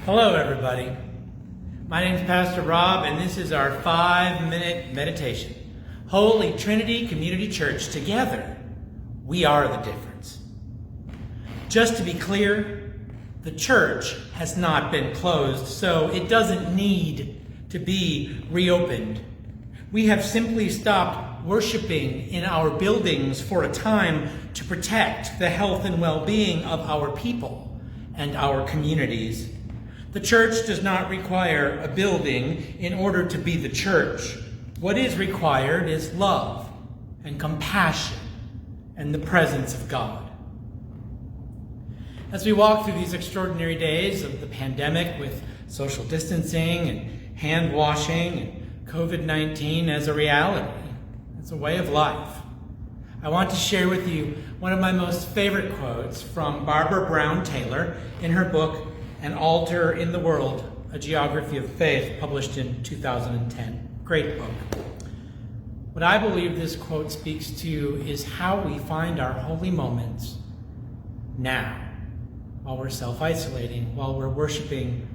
Hello, everybody. My name is Pastor Rob, and this is our 5-minute meditation. Holy Trinity Community Church, together, we are the difference. Just to be clear, the church has not been closed, so it doesn't need to be reopened. We have simply stopped worshiping in our buildings for a time to protect the health and well-being of our people and our communities. The church does not require a building in order to be the church. What is required is love and compassion and the presence of God. As we walk through these extraordinary days of the pandemic with social distancing and hand washing and COVID-19 as a reality, as a way of life, I want to share with you one of my most favorite quotes from Barbara Brown Taylor in her book, An Altar in the World, A Geography of Faith, published in 2010. Great book. What I believe this quote speaks to is how we find our holy moments now, while we're self-isolating, while we're worshiping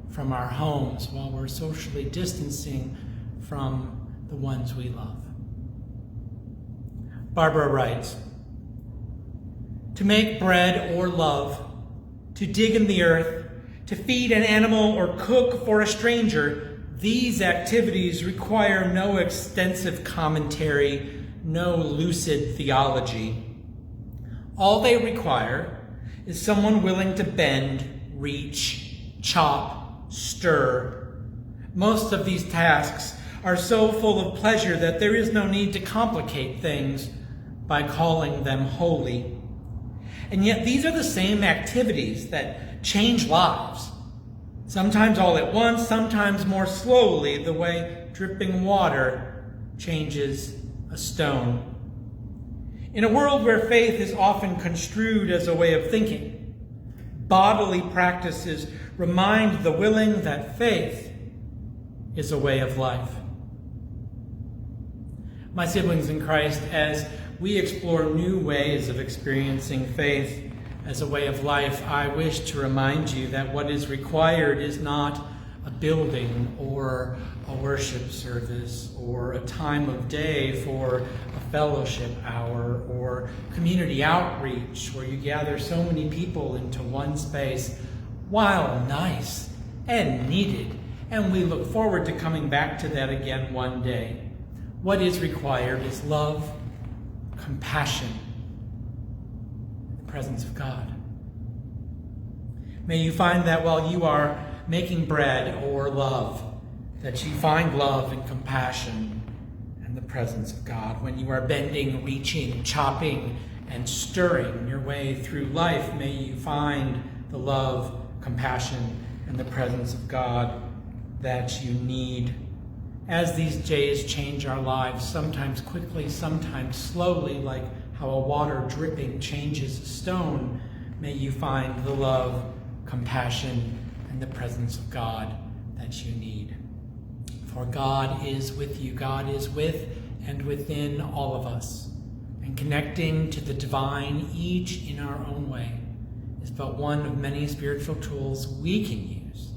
from our homes, while we're socially distancing from the ones we love. Barbara writes, "To make bread or love, to dig in the earth, to feed an animal or cook for a stranger, these activities require no extensive commentary, no lucid theology. All they require is someone willing to bend, reach, chop, stir. Most of these tasks are so full of pleasure that there is no need to complicate things by calling them holy. And yet these are the same activities that change lives, sometimes all at once, sometimes more slowly, the way dripping water changes a stone. In a world where faith is often construed as a way of thinking, bodily practices remind the willing that faith is a way of life." My siblings in Christ, as we explore new ways of experiencing faith as a way of life, I wish to remind you that what is required is not a building or a worship service or a time of day for a fellowship hour or community outreach where you gather so many people into one space. While nice and needed, and we look forward to coming back to that again one day, what is required is love, compassion, the presence of God. May you find that while you are making bread or love, that you find love and compassion and the presence of God. When you are bending, reaching, chopping, and stirring your way through life, may you find the love, compassion, and the presence of God that you need. As these days change our lives, sometimes quickly, sometimes slowly, like how a water dripping changes a stone, may you find the love, compassion, and the presence of God that you need. For God is with you. God is with and within all of us. And connecting to the divine, each in our own way, is but one of many spiritual tools we can use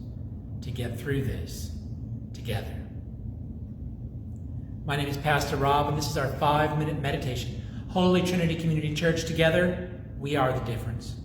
to get through this together. My name is Pastor Rob, and this is our 5-minute meditation. Holy Trinity Community Church, together, we are the difference.